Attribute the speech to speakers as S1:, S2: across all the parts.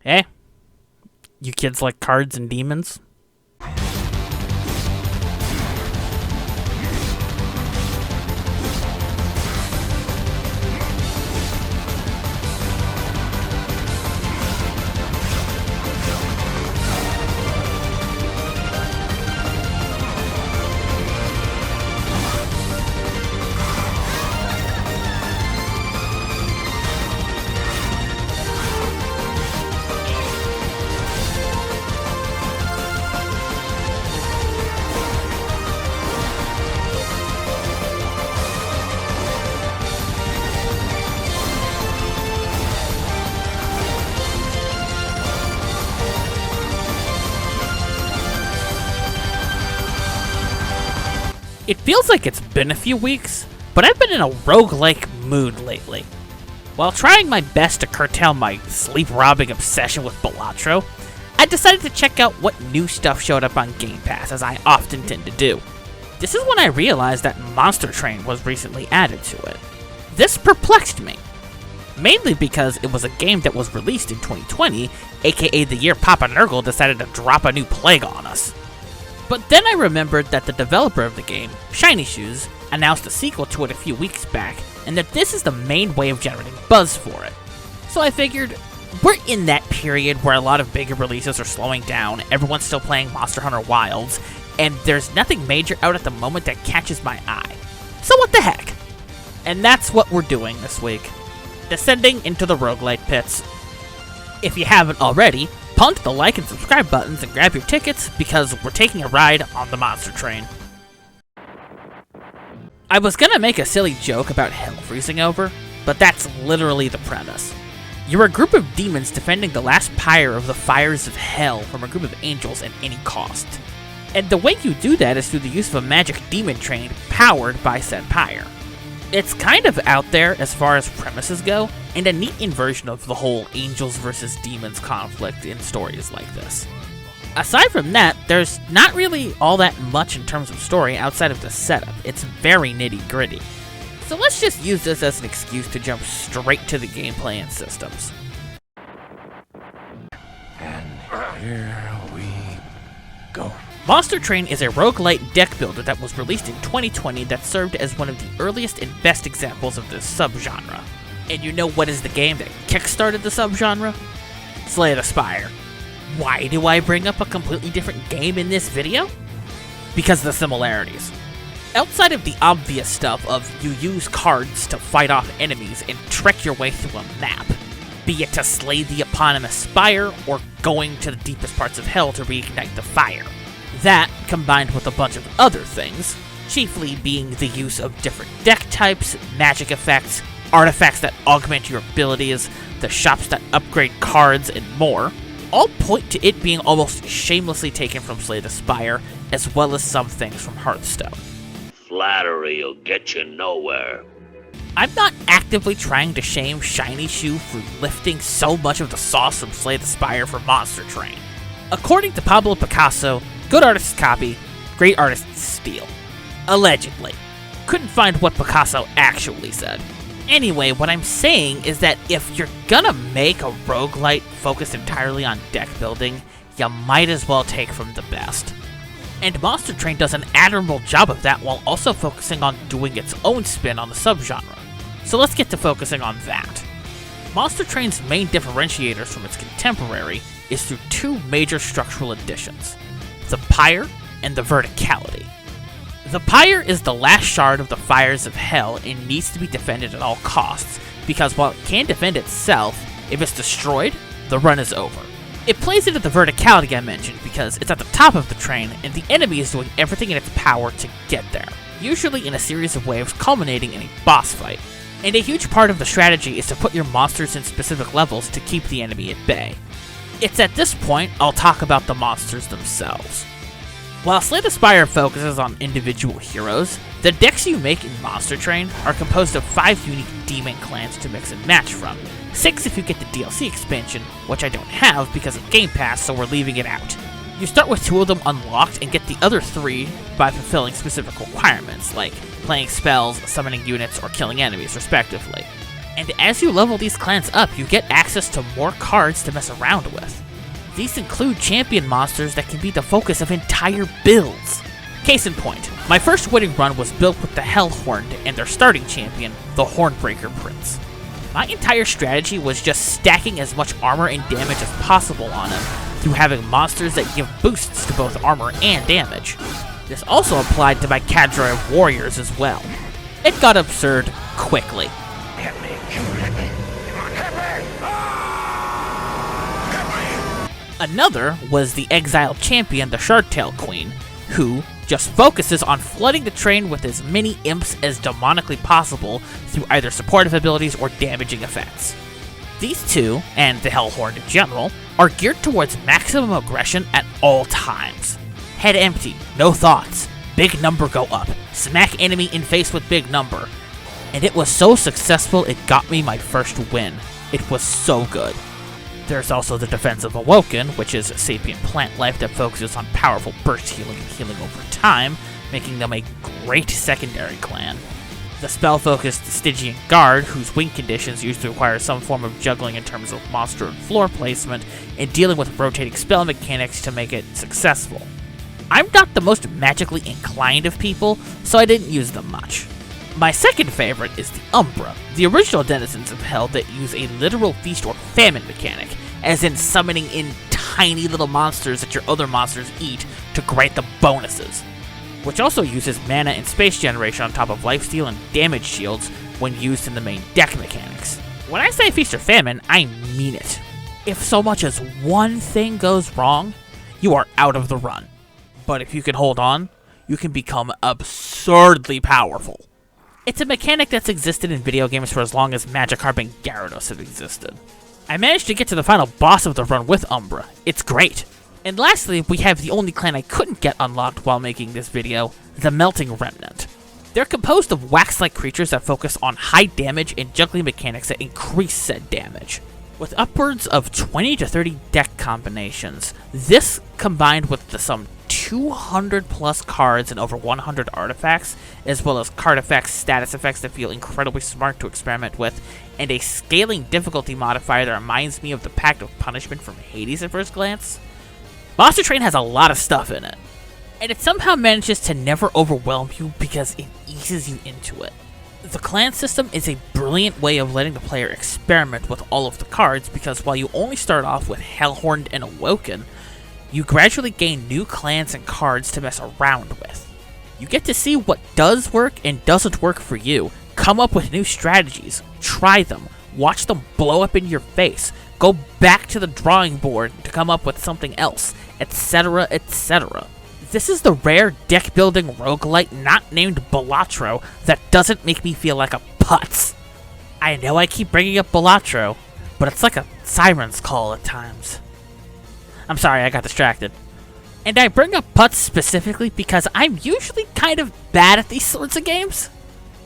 S1: Eh? You kids like cards and demons? It feels like it's been a few weeks, but I've been in a roguelike mood lately. While trying my best to curtail my sleep-robbing obsession with Balatro, I decided to check out what new stuff showed up on Game Pass, as I often tend to do. This is when I realized that Monster Train was recently added to it. This perplexed me, mainly because it was a game that was released in 2020, aka the year Papa Nurgle decided to drop a new plague on us. But then I remembered that the developer of the game, Shiny Shoes, announced a sequel to it a few weeks back, and that this is the main way of generating buzz for it. So I figured, we're in that period where a lot of bigger releases are slowing down, everyone's still playing Monster Hunter Wilds, and there's nothing major out at the moment that catches my eye. So what the heck? And that's what we're doing this week. Descending into the roguelite pits. If you haven't already, punch the like and subscribe buttons and grab your tickets, because we're taking a ride on the Monster Train. I was gonna make a silly joke about hell freezing over, but that's literally the premise. You're a group of demons defending the last pyre of the fires of hell from a group of angels at any cost. And the way you do that is through the use of a magic demon train powered by said pyre. It's kind of out there as far as premises go, and a neat inversion of the whole angels versus demons conflict in stories like this. Aside from that, there's not really all that much in terms of story outside of the setup. It's very nitty-gritty. So let's just use this as an excuse to jump straight to the gameplay and systems.
S2: And here we go.
S1: Monster Train is a roguelite deck builder that was released in 2020 that served as one of the earliest and best examples of this subgenre. And you know what is the game that kickstarted the subgenre? Slay the Spire. Why do I bring up a completely different game in this video? Because of the similarities. Outside of the obvious stuff of you use cards to fight off enemies and trek your way through a map, be it to slay the eponymous spire or going to the deepest parts of hell to reignite the fire. That, combined with a bunch of other things, chiefly being the use of different deck types, magic effects, artifacts that augment your abilities, the shops that upgrade cards, and more, all point to it being almost shamelessly taken from Slay the Spire, as well as some things from Hearthstone.
S3: Flattery will get you nowhere.
S1: I'm not actively trying to shame Shiny Shoe for lifting so much of the sauce from Slay the Spire for Monster Train. According to Pablo Picasso, good artists copy, great artists steal. Allegedly. Couldn't find what Picasso actually said. Anyway, what I'm saying is that if you're gonna make a roguelite focused entirely on deck building, you might as well take from the best. And Monster Train does an admirable job of that while also focusing on doing its own spin on the subgenre. So let's get to focusing on that. Monster Train's main differentiators from its contemporary is through two major structural additions: the pyre and the verticality. The pyre is the last shard of the fires of hell and needs to be defended at all costs, because while it can defend itself, if it's destroyed, the run is over. It plays into the verticality I mentioned because it's at the top of the train and the enemy is doing everything in its power to get there, usually in a series of waves culminating in a boss fight. And a huge part of the strategy is to put your monsters in specific levels to keep the enemy at bay. It's at this point I'll talk about the monsters themselves. While Slay the Spire focuses on individual heroes, the decks you make in Monster Train are composed of 5 unique demon clans to mix and match from, 6 if you get the DLC expansion, which I don't have because of Game Pass, so we're leaving it out. You start with 2 of them unlocked and get the other 3 by fulfilling specific requirements, like playing spells, summoning units, or killing enemies, respectively. And as you level these clans up, you get access to more cards to mess around with. These include champion monsters that can be the focus of entire builds. Case in point, my first winning run was built with the Hellhorned and their starting champion, the Hornbreaker Prince. My entire strategy was just stacking as much armor and damage as possible on him through having monsters that give boosts to both armor and damage. This also applied to my cadre of warriors as well. It got absurd quickly. Another was the exiled champion, the Shardtail Queen, who just focuses on flooding the train with as many imps as demonically possible through either supportive abilities or damaging effects. These two, and the Hellhorn in general, are geared towards maximum aggression at all times. Head empty, no thoughts, big number go up, smack enemy in face with big number. And it was so successful it got me my first win. It was so good. There's also the Defensive Awoken, which is a sapient plant life that focuses on powerful burst healing and healing over time, making them a great secondary clan. The spell-focused Stygian Guard, whose wing conditions usually require some form of juggling in terms of monster and floor placement, and dealing with rotating spell mechanics to make it successful. I'm not the most magically inclined of people, so I didn't use them much. My second favorite is the Umbra, the original denizens of Hell that use a literal feast or famine mechanic, as in summoning in tiny little monsters that your other monsters eat to grant them bonuses, which also uses mana and space generation on top of lifesteal and damage shields when used in the main deck mechanics. When I say feast or famine, I mean it. If so much as one thing goes wrong, you are out of the run. But if you can hold on, you can become absurdly powerful. It's a mechanic that's existed in video games for as long as Magikarp and Gyarados have existed. I managed to get to the final boss of the run with Umbra. It's great. And lastly, we have the only clan I couldn't get unlocked while making this video, the Melting Remnant. They're composed of wax-like creatures that focus on high damage and juggling mechanics that increase said damage. With upwards of 20 to 30 deck combinations, this combined with some 200 plus cards and over 100 artifacts, as well as card effects, status effects that feel incredibly smart to experiment with, and a scaling difficulty modifier that reminds me of the Pact of Punishment from Hades at first glance, Monster Train has a lot of stuff in it, and it somehow manages to never overwhelm you because it eases you into it. The clan system is a brilliant way of letting the player experiment with all of the cards because while you only start off with Hellhorned and Awoken, you gradually gain new clans and cards to mess around with. You get to see what does work and doesn't work for you, come up with new strategies, try them, watch them blow up in your face, go back to the drawing board to come up with something else, etc., etc. This is the rare deck building roguelite not named Balatro that doesn't make me feel like a putz. I know I keep bringing up Balatro, but it's like a siren's call at times. I'm sorry, I got distracted. And I bring up putz specifically because I'm usually kind of bad at these sorts of games.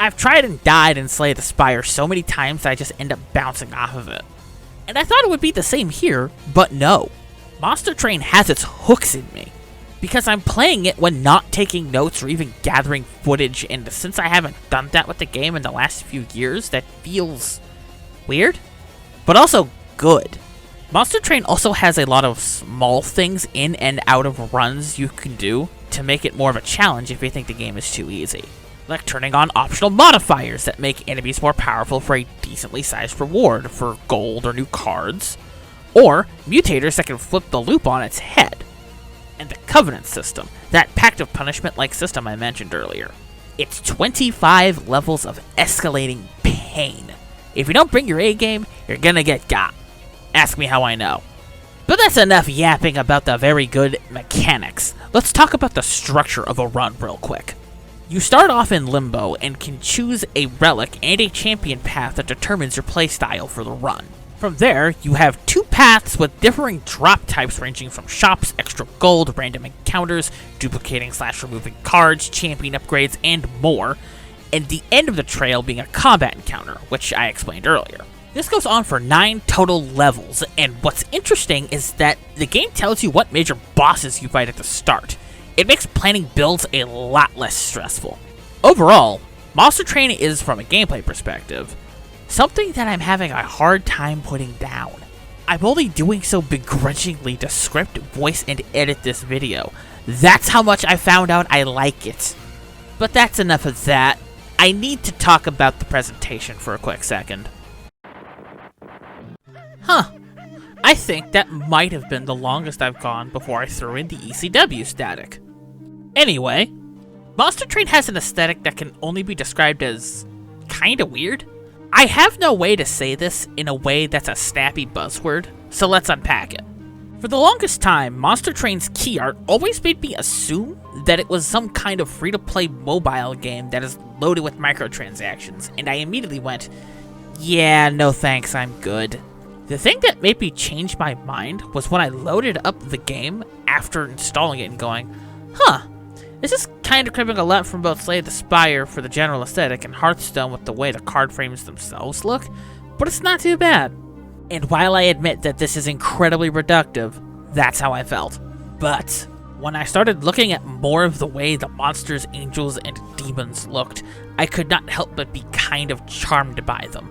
S1: I've tried and died in Slay the Spire so many times that I just end up bouncing off of it. And I thought it would be the same here, but no. Monster Train has its hooks in me, because I'm playing it when not taking notes or even gathering footage, and since I haven't done that with the game in the last few years, that feels weird, but also good. Monster Train also has a lot of small things in and out of runs you can do to make it more of a challenge if you think the game is too easy. Like turning on optional modifiers that make enemies more powerful for a decently sized reward for gold or new cards, or mutators that can flip the loop on its head. And the Covenant system, that Pact of Punishment-like system I mentioned earlier. It's 25 levels of escalating pain. If you don't bring your A game, you're gonna get got. Ask me how I know. But that's enough yapping about the very good mechanics. Let's talk about the structure of a run real quick. You start off in Limbo and can choose a relic and a champion path that determines your playstyle for the run. From there, you have two paths with differing drop types ranging from shops, extra gold, random encounters, duplicating/removing cards, champion upgrades, and more, and the end of the trail being a combat encounter, which I explained earlier. This goes on for 9 total levels, and what's interesting is that the game tells you what major bosses you fight at the start. It makes planning builds a lot less stressful. Overall, Monster Train is, from a gameplay perspective, something that I'm having a hard time putting down. I'm only doing so begrudgingly to script, voice, and edit this video. That's how much I found out I like it. But that's enough of that. I need to talk about the presentation for a quick second. I think that might have been the longest I've gone before I threw in the ECW static. Anyway, Monster Train has an aesthetic that can only be described as kinda weird. I have no way to say this in a way that's a snappy buzzword, so let's unpack it. For the longest time, Monster Train's key art always made me assume that it was some kind of free-to-play mobile game that is loaded with microtransactions, and I immediately went, yeah, no thanks, I'm good. The thing that made me change my mind was when I loaded up the game after installing it and going, this is kind of cribbing a lot from both Slay the Spire for the general aesthetic and Hearthstone with the way the card frames themselves look, but it's not too bad. And while I admit that this is incredibly reductive, that's how I felt. But when I started looking at more of the way the monsters, angels, and demons looked, I could not help but be kind of charmed by them.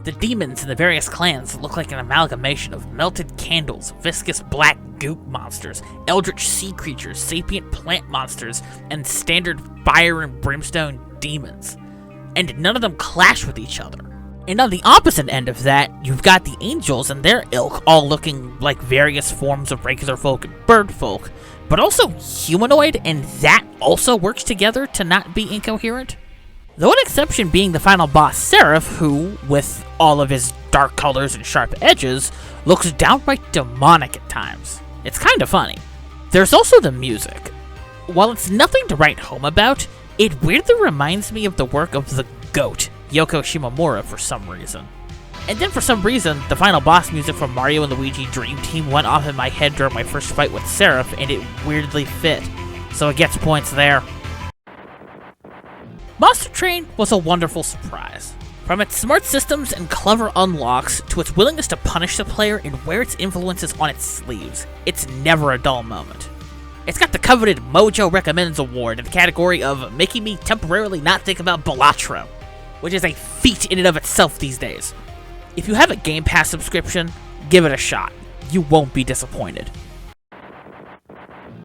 S1: The demons in the various clans look like an amalgamation of melted candles, viscous black goop monsters, eldritch sea creatures, sapient plant monsters, and standard fire and brimstone demons. And none of them clash with each other. And on the opposite end of that, you've got the angels and their ilk all looking like various forms of regular folk and bird folk, but also humanoid, and that also works together to not be incoherent. The one exception being the final boss, Seraph, who, with all of his dark colors and sharp edges, looks downright demonic at times. It's kinda funny. There's also the music. While it's nothing to write home about, it weirdly reminds me of the work of the GOAT, Yoko Shimomura, for some reason. And then for some reason, the final boss music from Mario and Luigi Dream Team went off in my head during my first fight with Seraph, and it weirdly fit. So it gets points there. Monster Train was a wonderful surprise. From its smart systems and clever unlocks, to its willingness to punish the player and wear its influences on its sleeves, it's never a dull moment. It's got the coveted Mojo Recommends Award in the category of making me temporarily not think about Balatro, which is a feat in and of itself these days. If you have a Game Pass subscription, give it a shot. You won't be disappointed.